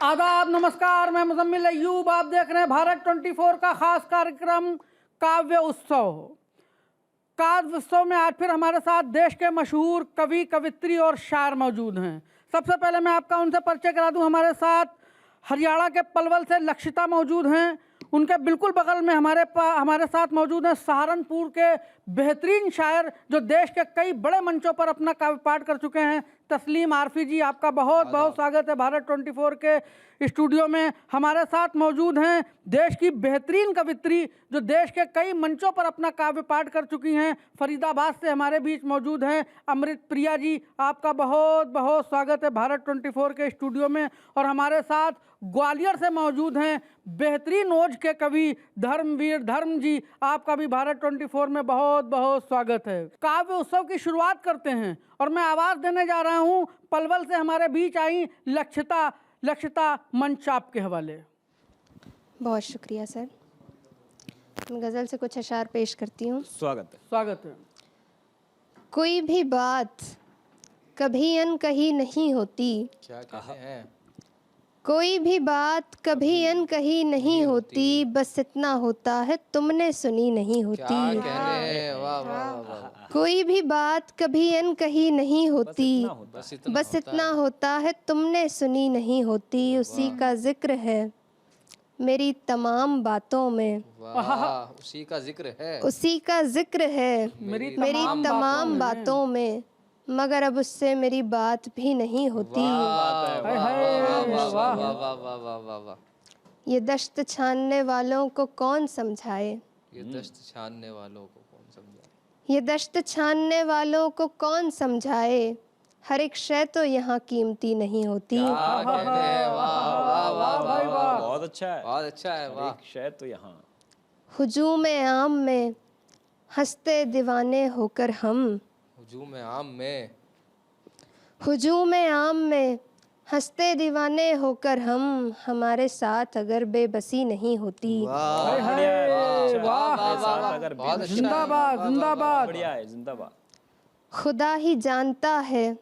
आदाब, नमस्कार। मैं मुजम्मिल अय्यूब, आप देख रहे हैं भारत 24 का खास कार्यक्रम काव्य उत्सव। काव्य उत्सव में आज फिर हमारे साथ देश के मशहूर कवि, कवित्री और शायर मौजूद हैं। सबसे पहले मैं आपका उनसे परिचय करा दूं। हमारे साथ हरियाणा के पलवल से लक्षिता मौजूद हैं। उनके बिल्कुल बगल में हमारे साथ मौजूद हैं सहारनपुर के बेहतरीन शायर जो देश के कई बड़े मंचों पर अपना काव्य पाठ कर चुके हैं, तस्लीम आरफी जी। आपका बहुत बहुत स्वागत है भारत 24 के स्टूडियो में। हमारे साथ मौजूद हैं देश की बेहतरीन कवित्री जो देश के कई मंचों पर अपना काव्य पाठ कर चुकी हैं, फरीदाबाद से हमारे बीच मौजूद हैं अमृत प्रिया जी। आपका बहुत बहुत स्वागत है भारत 24 के स्टूडियो में। और हमारे साथ ग्वालियर से मौजूद हैं बेहतरीन ओज के कवि धर्मवीर धर्म जी। आपका भी भारत 24 में बहुत बहुत स्वागत है। काव्य उत्सव की शुरुआत करते हैं और मैं आवाज़ देने जा रहा हूं पलवल से हमारे बीच आई लक्षिता। मंच आपके हवाले। बहुत शुक्रिया सर। मैं गज़ल से कुछ अशार पेश करती हूँ। स्वागत है। कोई भी बात कभी अनकही नहीं होती। क्या कहते हैं? कोई भी बात कभी अनकही नहीं होती, बस इतना होता है तुमने सुनी नहीं होती। क्या कहने हैं? वाह वाह वाह वाह। कोई भी बात कभी अनकही नहीं होती, बस इतना होता है तुमने सुनी नहीं होती। उसी का जिक्र है मेरी तमाम बातों में। वाह, उसी का जिक्र है। उसी का जिक्र है मेरी तमाम बातों में, मगर अब उससे मेरी बात भी नहीं होती। ये दश्त छानने वालों को कौन समझाए, ये दश्त छानने वालों को कौन समझाए, ये दश्त छानने वालों को कौन समझाए, हर एक शय तो यहाँ कीमती नहीं होती। क्या कहते हैं? वाह वाह वाह वाह वाह, बहुत अच्छा है, बहुत अच्छा है। वाह, शायद तो यहाँ हुजूम आम में हंसते दीवाने होकर हम, हुजूम आम में, हुजूम आम में हंसते दीवाने होकर हम, हमारे साथ अगर बेबसी नहीं होती। जिंदाबाद जिंदाबाद। बढ़िया है, जिंदाबाद। खुदा ही जानता है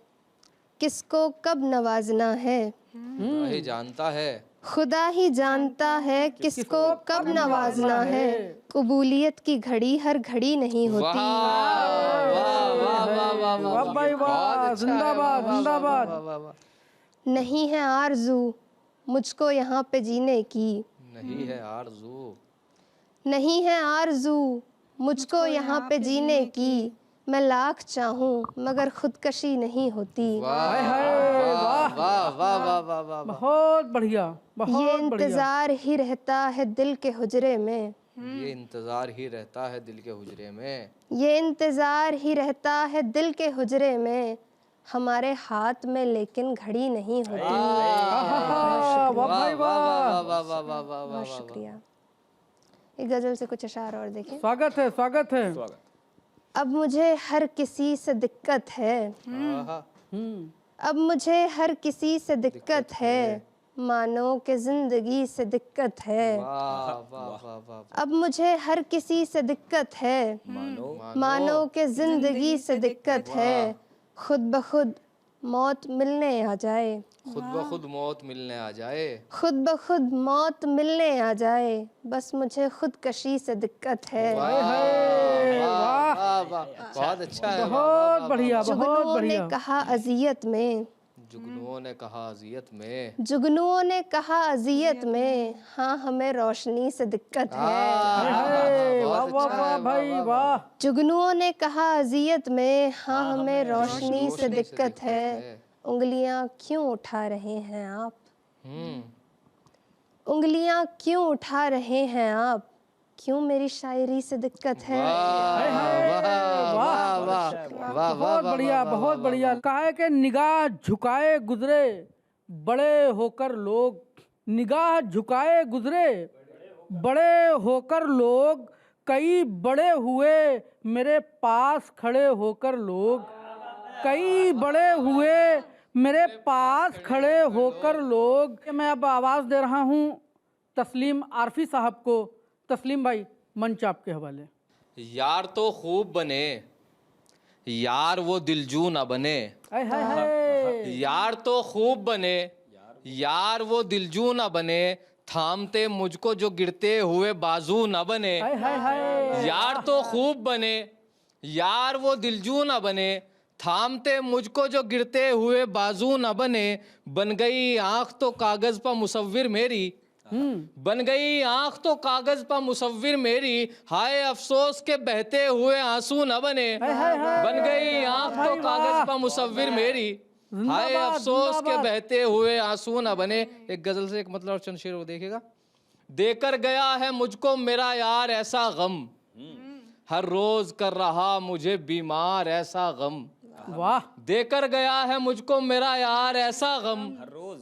किसको कब नवाजना है, वही जानता है। खुदा ही जानता है किसको कब नवाजना है, कबूलियत की घड़ी हर घड़ी नहीं होती। जिंदाबाद जिंदाबाद। नहीं है आरज़ू मुझको यहाँ पे जीने की, नहीं है आरज़ू, नहीं है आरज़ू मुझको यहाँ पे जीने की, मैं लाख चाहूँ मगर खुदकशी नहीं होती। बहुत बढ़िया, ये इंतज़ार ही रहता है दिल के हुजरे में, ये इंतजार ही रहता है दिल के हुजरे में, ये इंतज़ार ही रहता है दिल के हुजरे में, हमारे हाथ में लेकिन घड़ी नहीं होती। बहुत शुक्रिया। एक गज़ल से कुछ अशार और देखें। स्वागत है स्वागत है। अब मुझे हर किसी से दिक्कत है, अब मुझे हर किसी से दिक्कत है, मानो कि जिंदगी से दिक्कत है। अब मुझे हर किसी से दिक्कत है, मानो कि जिंदगी से दिक्कत है, खुद ब खुद मौत मिलने आ जाए, खुद ब खुद मौत मिलने आ जाए, खुद ब खुद मौत मिलने आ जाए, बस मुझे खुदकशी से दिक्कत है। बहुत अच्छा है। बहुत बढ़िया, बहुत जुगनुओं बढ़िया। ने कहा अजियत में, जुगनुओं ने कहा अजियत में, जुगनुओं ने कहा अजियत में, हाँ हमें रोशनी से दिक्कत है। वाह वाह वाह भाई वाह। जुगनुओं ने कहा अजियत में, हाँ हमें रोशनी से दिक्कत है। उंगलियां क्यों उठा रहे हैं आप, उंगलियां क्यों उठा रहे हैं आप, क्यों मेरी शायरी से दिक्कत है। बहुत बढ़िया, बहुत बढ़िया। काहे के निगाह झुकाए गुजरे बड़े होकर लोग, निगाह झुकाए गुजरे बड़े होकर लोग, कई बड़े हुए मेरे पास खड़े होकर लोग, कई बड़े हुए मेरे पास खड़े होकर लोग। मैं अब आवाज़ दे रहा हूँ तस्लीम आरफी साहब को। तस्लीम भाई, मंच आपके हवाले। यार तो खूब बने, यार वो दिलजू ना बने, यार तो खूब बने, यार वो दिलजू न बने, थामते मुझको जो गिरते हुए बाजू न बने। हाय हाय हाय। यार तो खूब बने, यार वो दिलजू न बने, थामते मुझको जो गिरते हुए बाजू न बने। बन गई आंख तो कागज पर मुसव्विर मेरी, बन गई आंख तो कागज पर मुसव्विर मेरी। हाय अफसोस के बहते हुए आंसू न बने। बन गई आंख तो कागज पर मुसव्विर मेरी, हाय अफसोस के बहते हुए आंसू न बने। एक गजल से एक मतलब और चंद शेर वो देखिएगा। देकर गया है मुझको मेरा यार ऐसा गम, हर रोज कर रहा मुझे बीमार ऐसा गम। वाह। देकर गया है मुझको मेरा यार ऐसा गम,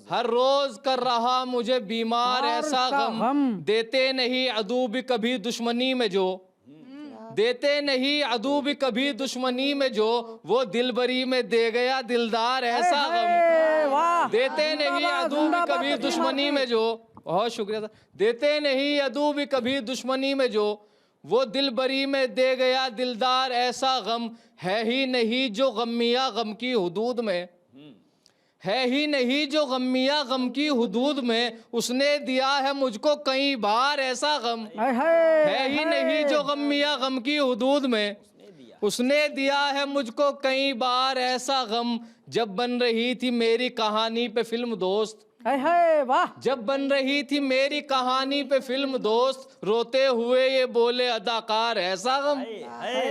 हर रोज कर रहा मुझे बीमार ऐसा गम। देते नहीं अदू भी कभी दुश्मनी में जो, देते नहीं अदू भी कभी दुश्मनी में जो, वो दिलबरी में दे गया दिलदार ऐसा गम। वाह। देते नहीं अदू भी कभी दुश्मनी में जो, बहुत शुक्रिया सर। देते नहीं अदू भी कभी दुश्मनी में जो, वो दिलबरी में दे गया दिलदार ऐसा गम। है ही नहीं जो गमिया गम की हुदूद में, है ही नहीं जो गमिया गम की हुदूद में, उसने दिया है मुझको कई बार ऐसा गम। है ही नहीं जो गमिया गम की हुदूद में, उसने दिया है मुझको कई बार ऐसा गम। जब बन रही थी मेरी कहानी पे फिल्म दोस्त, वाह। जब बन रही थी मेरी कहानी पे फिल्म दोस्त, रोते हुए ये बोले अदाकार ऐसा गम।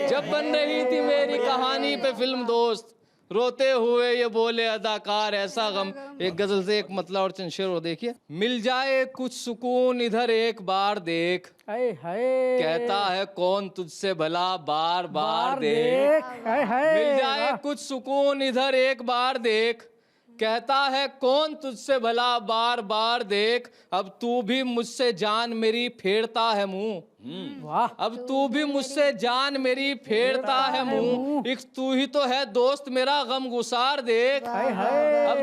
जब बन रही थी मेरी कहानी पे फिल्म दोस्त, रोते हुए ये बोले अदाकार ऐसा गम। एक गजल से एक मतलब और चंद शेर वो देखिए। मिल जाए कुछ सुकून इधर एक बार देख, कहता है कौन तुझसे भला बार बार देख। मिल जाए कुछ सुकून इधर एक बार देख, कहता है कौन तुझसे भला बार बार देख। अब तू भी मुझसे जान मेरी फेरता है मुंह, वाह। अब तू भी मुझसे जान मेरी फेरता है मुंह। एक तू ही तो है दोस्त मेरा गम गुसार देख। अब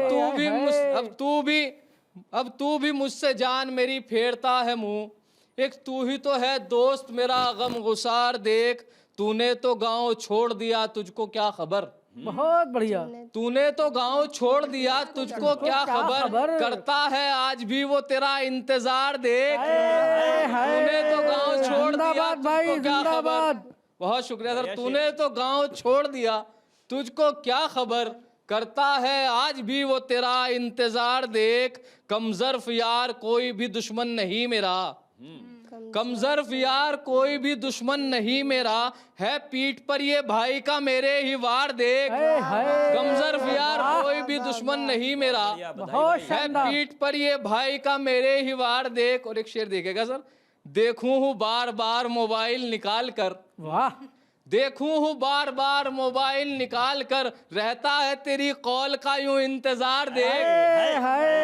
तू भी मुझसे जान मेरी फेरता है मुंह। एक तू ही तो है दोस्त मेरा गम गुसार देख। तूने तो गांव छोड़ दिया तुझको क्या खबर, बहुत बढ़िया। तूने तो गांव छोड़ दिया तुझको क्या खबर, करता है आज भी वो तेरा इंतजार देख। तूने तो गांव छोड़ दिया तुझको क्या खबर, बहुत शुक्रिया सर। तूने तो गांव छोड़ दिया तुझको क्या खबर, करता है आज भी वो तेरा इंतजार देख। कमजर्फ यार कोई भी दुश्मन नहीं मेरा, कमजर्फ यार कोई भी दुश्मन नहीं मेरा, है पीठ पर ये भाई का मेरे ही वार देख। कमजर्फ यार कोई भी दुश्मन नहीं मेरा, है पीठ पर ये भाई का मेरे ही वार देख। और एक शेर देखेगा सर। देखूं हूँ बार बार मोबाइल निकाल कर, वाह। देखूं हूँ बार बार मोबाइल निकाल कर, रहता है तेरी कॉल का यूं इंतजार देख।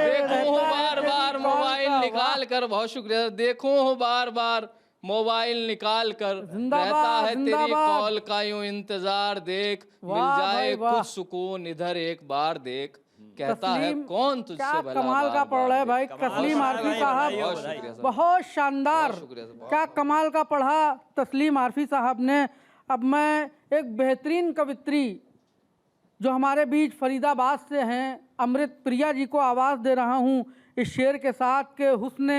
देखूं हूँ बार बार मोबाइल निकाल कर, बहुत शुक्रिया। देखूं हूँ बार बार मोबाइल निकाल कर, रहता है तेरी कॉल का यूं इंतजार देख। मिल जाए कुछ सुकून इधर एक बार देख, कहता है कौन तुझसे भला। कमाल का पढ़ रहे भाई तस्लीम आरफी साहब, बहुत शानदार। क्या कमाल का पढ़ा तस्लीम आरफी साहब ने। अब मैं एक बेहतरीन कवित्री जो हमारे बीच फरीदाबाद से हैं, अमृत प्रिया जी को आवाज़ दे रहा हूँ इस शेर के साथ के हुस्ने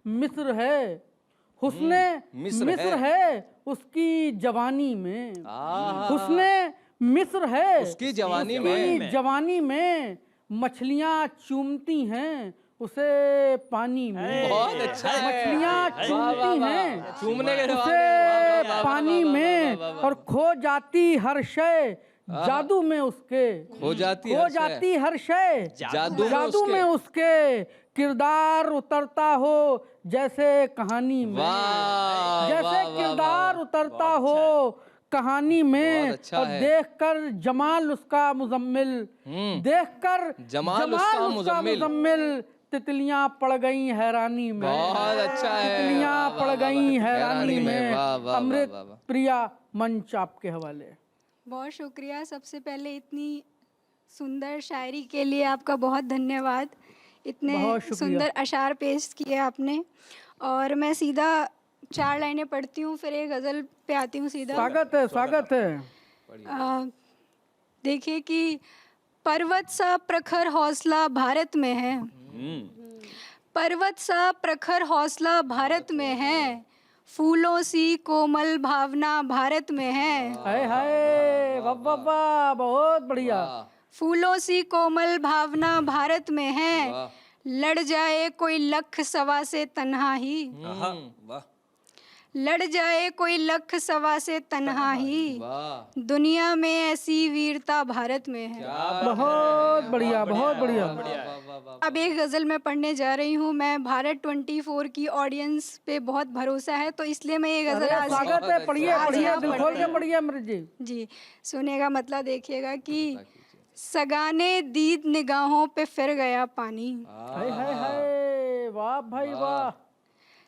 मिस्र है, हुस्ने मिस्र है उसकी जवानी में, हुस्ने मिस्र है उसकी जवानी में, जवानी में मछलियाँ चूमती हैं उसे पानी में। बहुत अच्छा है। मछलियाँ चूमती हैं चूमने के उसे पानी में, और खो जाती हर शय जादू में उसके, खो जाती हर शय जादू में उसके। किरदार उतरता हो जैसे कहानी में, जैसे किरदार उतरता हो कहानी में। और देखकर जमाल उसका मुजम्मिल, देखकर जमाल उसका मुजम्मिल, तितलियां पड़ गई हैरानी में। बहुत अच्छा है। तितलियां पड़ गई हैरानी में। अमृत प्रिया मंच आपके हवाले। बहुत शुक्रिया। सबसे पहले इतनी सुंदर शायरी के लिए आपका बहुत धन्यवाद। इतने सुंदर अशार पेश किए आपने। और मैं सीधा 4 लाइनें पढ़ती हूँ, फिर एक गज़ल पे आती हूँ सीधा। स्वागत है, स्वागत है। देखिए कि पर्वत सा प्रखर हौसला भारत में है, पर्वत सा प्रखर हौसला भारत में है, फूलों सी कोमल भावना भारत में है। हाय हाय, वाह वाह वाह, बहुत बढ़िया। फूलों सी कोमल भावना भारत में है, लड़ जाए कोई लख सवा से तन्हा ही, वाह लड़ जाए कोई लख सवा से तन्हा ही, दुनिया में ऐसी वीरता भारत में है। बहुत बढ़िया, बहुत बढ़िया। अब एक गज़ल मैं पढ़ने जा रही हूँ। मैं भारत 24 की ऑडियंस पे बहुत भरोसा है, तो इसलिए मैं ये गज़ल आज स्वागत है, पढ़िए आज पढ़िए, यहाँ दिल पढ़ खोल रही के हूँ। पढ़िए अमृत जी। जी सुनेगा, मतलब देखिएगा कि सगाने दीद निगाहों पे फिर गया पानी, हाय हाय हाय, वाह भाई वाह।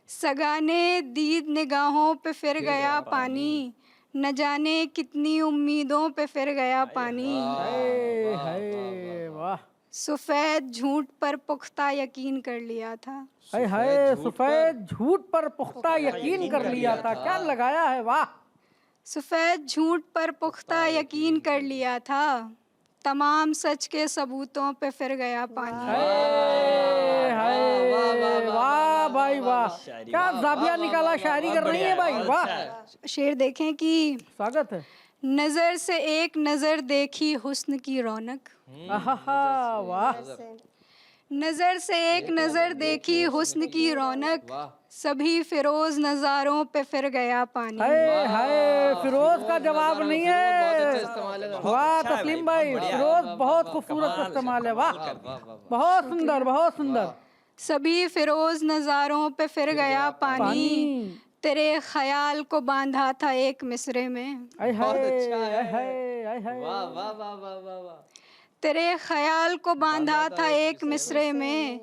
सगाने दीद निगाहों पे फिर गया पानी, न जाने कितनी उम्मीदों पे फिर गया पानी, हाय हाय वाह। सफ़ेद झूठ पर पुख्ता यकीन कर लिया था। हाय हाय, सफेद झूठ पर पुख्ता यकीन कर लिया था, क्या लगाया है, वाह। सफ़ेद झूठ पर पुख्ता यकीन कर लिया था, तमाम सच के सबूतों पे फिर गया पानी। हाय हाय, वाह भाई वाह, क्या जाविया निकाला, शायरी कर रही है भाई, वाह। शेर देखें कि स्वागत है। नज़र से एक नज़र देखी हुस्न की रौनक, आहा वाह। नज़र से एक नज़र देखी हुस्न की रौनक, सभी फिरोज नज़ारों पे फिर गया पानी। हाय हाय, फिरोज का जवाब नहीं है, वाह तस्लीम भाई, फिरोज बहुत खूबसूरत इस्तेमाल है, वाह, बहुत सुंदर, बहुत सुंदर। सभी फिरोज नज़ारों पे फिर गया पानी, तेरे ख्याल को बांधा था एक मिसरे में, हाय हाय हाय हाय, वाह वाह वाह वाह वाह वाह। तेरे ख्याल को बांधा था एक मिसरे में,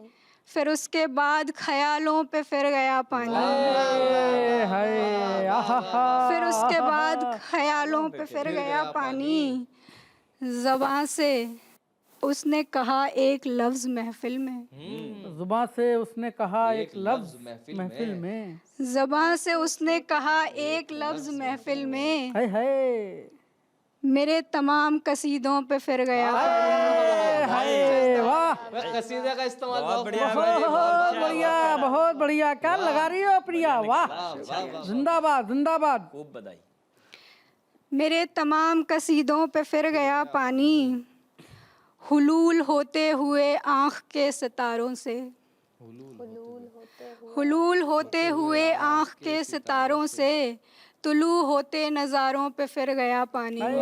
फिर उसके बाद ख्यालों पे फिर गया पानी, हाय हाय, आहा। फिर उसके बाद ख्यालों पे फिर गया पानी, ज़बां से उसने कहा एक लफ्ज़ महफिल में, जुबान से उसने कहा एक लफ्ज महफिल में, ज़बां से उसने कहा एक लफ्ज़ महफिल में, हाय हाय मेरे तमाम कसीदों पे फिर गया हाय हाय, वाह, कसीदे का इस्तेमाल बहुत बहुत बढ़िया, बहुत बढ़िया, क्या लगा रही हो प्रिया, वाह, जिंदाबाद जिंदाबाद। खूब बधाई। मेरे तमाम कसीदों पे फिर गया पानी, हुलूल होते हुए आँख के सितारों से, हुलूल होते हुए आँख के सितारों से, तुलू होते नज़ारों पे फिर गया पानी। हाय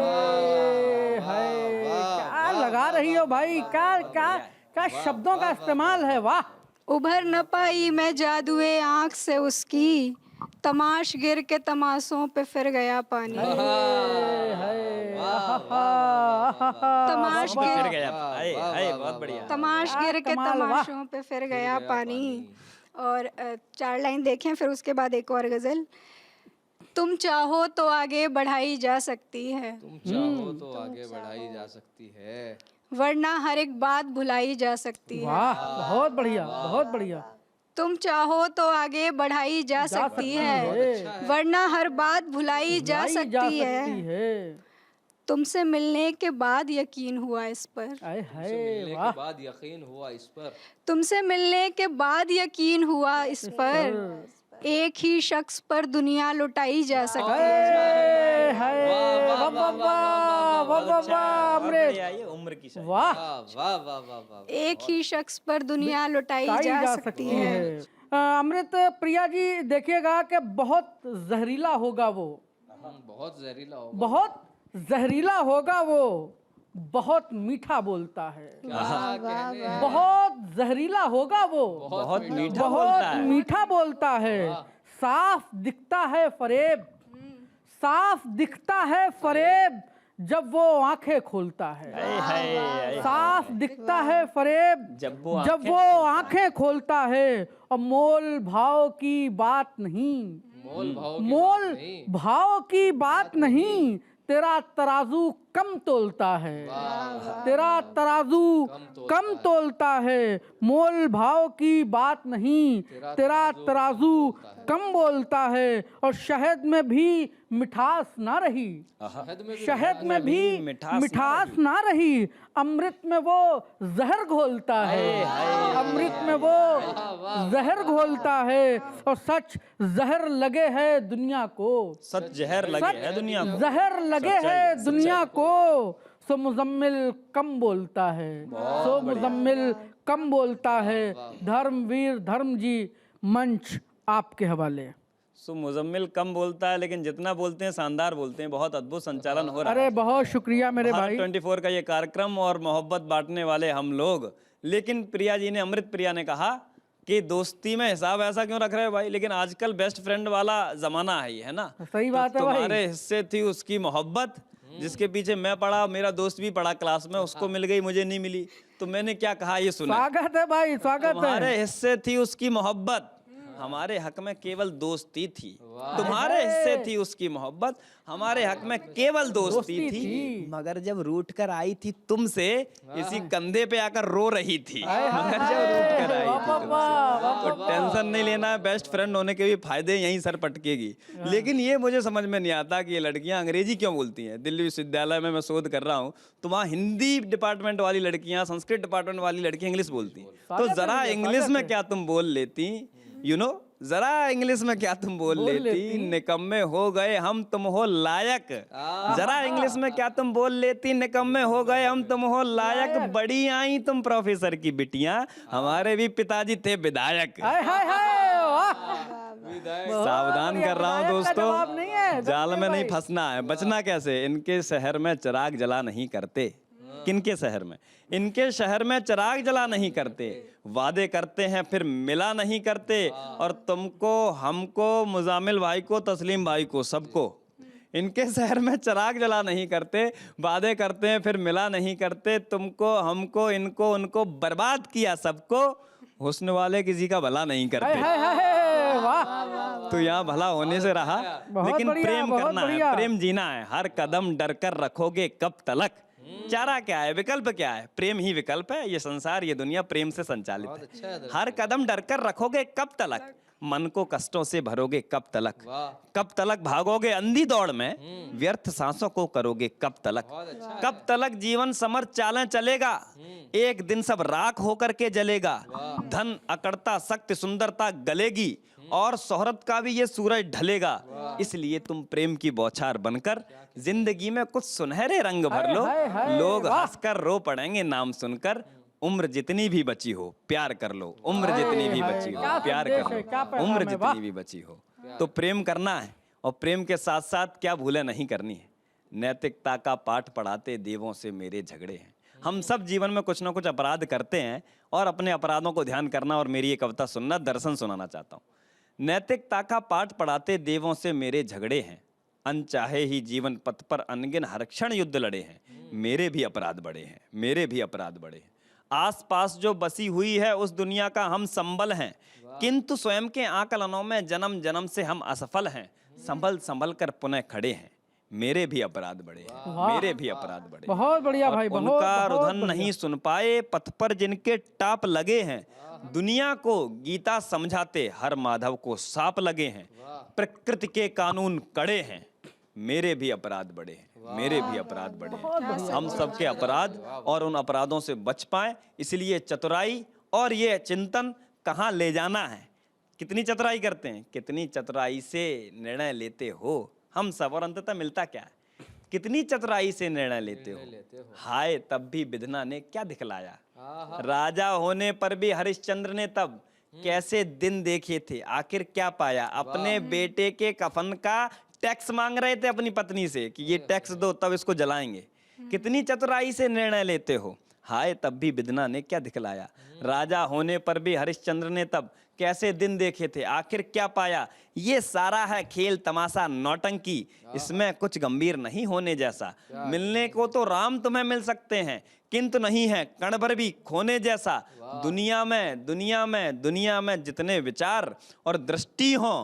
हाय, क्या लगा रही हो भाई, क्या क्या क्या शब्दों का इस्तेमाल है, वाह। उभर न पाई मैं जादुए आँख से उसकी, तमाश गिर के तमाशों पे फिर गया पानी। तमाश फिर गिर गया, हाय हाय, बहुत बढ़िया। तमाश गिर के कमाल, वाह। तमाशों पे फिर गया पानी। और 4 लाइन देखें, फिर उसके बाद एक और गज़ल। तुम चाहो तो आगे बढ़ाई जा सकती है, तुम चाहो तो आगे बढ़ाई जा सकती है, वरना हर एक बात भुलाई जा सकती है। वाह, बहुत बढ़िया, बहुत बढ़िया। तुम चाहो तो आगे बढ़ाई जा सकती है, वरना हर बात भुलाई जा सकती है। तुमसे मिलने के बाद यकीन हुआ इस पर, हाय हाय, मिलने वाह। के बाद यकीन हुआ इस पर, तुमसे मिलने के बाद यकीन हुआ इस पर, एक ही शख्स पर दुनिया लुटाई जा सकती है। हाय हाय, वाह वाह वाह, वाह वाह वाह, अमृत, ये उम्र की शायरी। वाह। वाह वाह वाह वाह। एक ही शख्स पर दुनिया लुटाई जा सकती है। अमृत प्रिया जी, देखिएगा कि बहुत जहरीला होगा वो, बहुत जहरीला होगा, बहुत जहरीला होगा वो, बहुत मीठा बोलता है, बहुत जहरीला होगा वो, बहुत मीठा बोलता बहुत है। मीठा बोलता है, साफ दिखता है फरेब, साफ दिखता है फरेब जब वो आंखें खोलता है, हाय हाय हाय। साफ दिखता है फरेब जब वो आंखें खोलता है, और मोल भाव की बात नहीं, मोल भाव की मोल बात नहीं, भाव की बात नहीं, तेरा तराजू कम तोलता है, तेरा तराजू कम तोलता है, मोल भाव की बात नहीं, तेरा तराजू कम बोलता है। और शहद में भी मिठास ना रही, शहद में भी मिठास ना रही, अमृत में वो जहर घोलता है, अमृत में वो जहर घोलता है। और सच जहर लगे है दुनिया को, सच जहर लगे है दुनिया को, जहर लगे है दुनिया को, सो मुजम्मिल कम बोलता है, सो मुजम्मिल कम बोलता है। धर्मवीर धर्म जी, मंच आपके हवाले। सो मुजम्मिल कम बोलता है, लेकिन जितना बोलते हैं शानदार बोलते हैं। बहुत अद्भुत संचालन हो रहा है। अरे बहुत शुक्रिया मेरे भाई। 24 का ये कार्यक्रम और मोहब्बत बांटने वाले हम लोग। लेकिन प्रिया जी ने, अमृत प्रिया ने कहा कि दोस्ती में हिसाब ऐसा क्यों रख रहे हो भाई, लेकिन आजकल बेस्ट फ्रेंड वाला जमाना है ना। सही बात है भाई। तुम्हारे हिस्से थी उसकी मोहब्बत, जिसके पीछे मैं पढ़ा, मेरा दोस्त भी पढ़ा क्लास में, उसको मिल गई, मुझे नहीं मिली, तो मैंने क्या कहा ये सुना। स्वागत है भाई, स्वागत है। तुम्हारे हिस्से थी उसकी मोहब्बत, हमारे हक में केवल दोस्ती थी। तुम्हारे हिस्से थी उसकी मोहब्बत, हमारे हक में केवल दोस्ती थी। मगर जब रूठ कर आई थी तुमसे, इसी कंधे पे आकर रो रही थी। मगर जब रूठ कर आई थी तुमसे, तो टेंशन नहीं लेना है, बेस्ट फ्रेंड होने के भी फायदे यहीं सर पटकेगी। लेकिन ये मुझे समझ में नहीं आता कि ये लड़कियां अंग्रेजी क्यों बोलती हैं। दिल्ली विश्वविद्यालय में मैं शोध कर रहा हूँ, तो वहाँ हिंदी डिपार्टमेंट वाली लड़कियां, संस्कृत डिपार्टमेंट वाली लड़कियां इंग्लिश बोलती हैं। तो जरा इंग्लिश में क्या तुम बोल लेती, जरा इंग्लिश में क्या तुम बोल लेती, निकम्मे हो गए हम तुम हो लायक। जरा इंग्लिश में क्या तुम बोल लेती, निकम्मे हो गए हम तुम हो लायक। बड़ी आई तुम प्रोफेसर की बिटियां, हमारे भी पिताजी थे विधायक। सावधान कर रहा हूँ दोस्तों, जाल में नहीं फंसना है। बचना कैसे, इनके शहर में चिराग जला नहीं करते। किनके शहर में? इनके शहर में चिराग जला नहीं करते, वादे करते हैं फिर मिला नहीं करते। और तुमको, हमको, मुजामिल भाई को, तस्लीम भाई को, सबको इनके शहर में चिराग जला नहीं करते, वादे करते हैं फिर मिला नहीं करते। तुमको, हमको, इनको, उनको बर्बाद किया सबको, हुस्न वाले किसी का भला नहीं करते। तो यहाँ भला होने से रहा, लेकिन प्रेम करना है, प्रेम जीना है। हर कदम डर कर रखोगे कब तलक, चारा क्या है, विकल्प क्या है? प्रेम ही विकल्प है। ये संसार, ये दुनिया प्रेम से संचालित है। हर कदम डर कर रखोगे कब तलक, मन को कष्टों से भरोगे कब तलक, कब तलक भागोगे अंधी दौड़ में, व्यर्थ सांसों को करोगे कब तलक, कब तलक जीवन समर चालें चलेगा, एक दिन सब राख होकर के जलेगा। धन अकड़ता, शक्ति सुंदरता गलेगी, और शोहरत का भी ये सूरज ढलेगा। इसलिए तुम प्रेम की बौछार बनकर जिंदगी में कुछ सुनहरे रंग भर लो। लोग हंसकर रो पड़ेंगे नाम सुनकर, उम्र जितनी भी बची हो प्यार कर लो, उम्र जितनी भी बची हो प्यार कर लो, उम्र जितनी भी बची हो। तो प्रेम करना है, और प्रेम के साथ साथ क्या भूले नहीं करनी है। नैतिकता का पाठ पढ़ाते देवों से मेरे झगड़े हैं। हम सब जीवन में कुछ ना कुछ अपराध करते हैं, और अपने अपराधों को ध्यान करना। और मेरी ये कविता सुनना, दर्शन सुनाना चाहता हूँ। नैतिकता का पाठ पढ़ाते देवों से मेरे झगड़े हैं, अनचाहे ही जीवन पथ पर अनगिन हर क्षण युद्ध लड़े हैं। मेरे भी अपराध बड़े हैं, मेरे भी अपराध बड़े हैं। आस पास जो बसी हुई है उस दुनिया का हम संबल हैं, किंतु स्वयं के आकलनों में जन्म जन्म से हम असफल हैं। संभल संभल कर पुनः खड़े हैं, मेरे भी अपराध बड़े हैं, मेरे भी अपराध बड़े। बहुत बढ़िया भाई, उनका रुदन नहीं सुन पाए पथ पर जिनके टाप लगे हैं। दुनिया को गीता समझाते हर माधव को साप लगे हैं। प्रकृति के कानून कड़े हैं, मेरे भी अपराध बड़े हैं, मेरे भी अपराध बड़े हैं। हम सबके अपराध और उन अपराधों से बच पाए, इसलिए चतुराई और ये चिंतन कहाँ ले जाना है। कितनी चतुराई करते हैं, कितनी चतुराई से निर्णय लेते हो हम सब, और अंततः मिलता क्या है? कितनी चतुराई से निर्णय लेते हो। हाय तब भी विधना ने क्या दिखलाया, राजा होने पर भी हरिश्चंद्र ने तब कैसे दिन देखे थे, आखिर क्या पाया। अपने बेटे के कफन का टैक्स मांग रहे थे अपनी पत्नी से कि ये टैक्स दो तब इसको जलाएंगे। कितनी चतुराई से निर्णय लेते हो। हाय तब भी विधना ने क्या दिखलाया, राजा होने पर भी हरिश्चंद्र ने तब कैसे दिन देखे थे, आखिर क्या पाया। ये सारा है खेल तमाशा नौटंकी, इसमें कुछ गंभीर नहीं होने जैसा। मिलने को तो राम तुम्हें मिल सकते हैं, किंतु नहीं है कण भर भी खोने जैसा। दुनिया में दुनिया में दुनिया में जितने विचार और दृष्टि हो,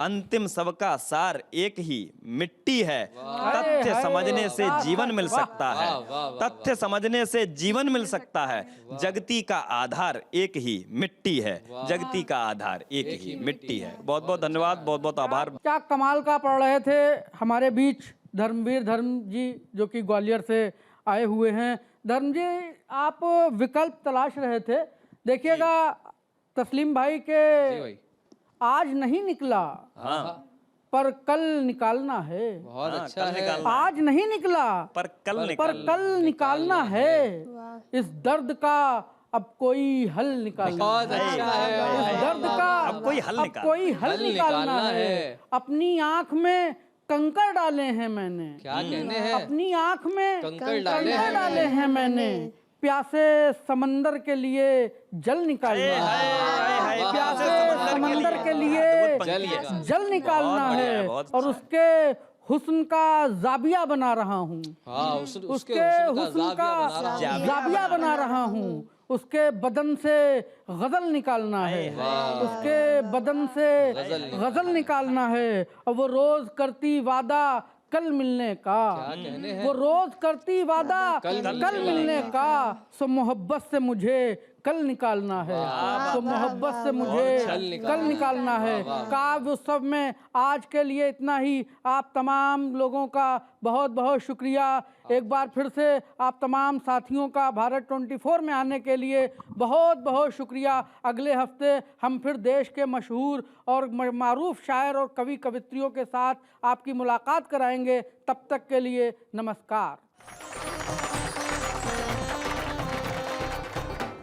अंतिम सबका सार एक ही मिट्टी है। तथ्य समझने से जीवन मिल सकता है, तथ्य समझने से जीवन मिल सकता है। जगती का आधार एक ही मिट्टी है, जगती का आधार एक ही मिट्टी है। बहुत बहुत धन्यवाद, बहुत बहुत आभार। क्या कमाल का पढ़ रहे थे हमारे बीच धर्मवीर धर्म जी, जो कि ग्वालियर से आए हुए हैं। धर्म जी, आप विकल्प तलाश रहे थे, देखिएगा तस्लीम भाई के आज नहीं निकला पर कल निकालना है। बहुत अच्छा है। आज नहीं निकला पर कल निकालना है। इस दर्द का अब कोई हल निकालना बहुत अच्छा है। इस दर्द का अब कोई हल निकालना है। अपनी आंख में कंकर डाले हैं मैंने। क्या कहने हैं? अपनी आंख में कंकर डाले हैं मैंने। प्यासे समंदर के लिए जल निकालना है। प्यासे समंदर के लिए जल निकालना है और उसके हुस्न का जाबिया बना रहा हूँ। उसके हुस्न का जाबिया बना रहा हूँ। उसके बदन से गजल निकालना है। उसके बदन से गजल निकालना है। और वो रोज करती वादा कल मिलने का। वो रोज करती वादा कल मिलने का। सो मोहब्बत से मुझे कल निकालना है। तो मोहब्बत से मुझे कल निकालना है। काव्य उत्सव में आज के लिए इतना ही। आप तमाम लोगों का बहुत बहुत शुक्रिया। एक बार फिर से आप तमाम साथियों का भारत 24 में आने के लिए बहुत बहुत शुक्रिया। अगले हफ्ते हम फिर देश के मशहूर और मारूफ शायर और कवि कवित्रियों के साथ आपकी मुलाकात कराएंगे। तब तक के लिए नमस्कार।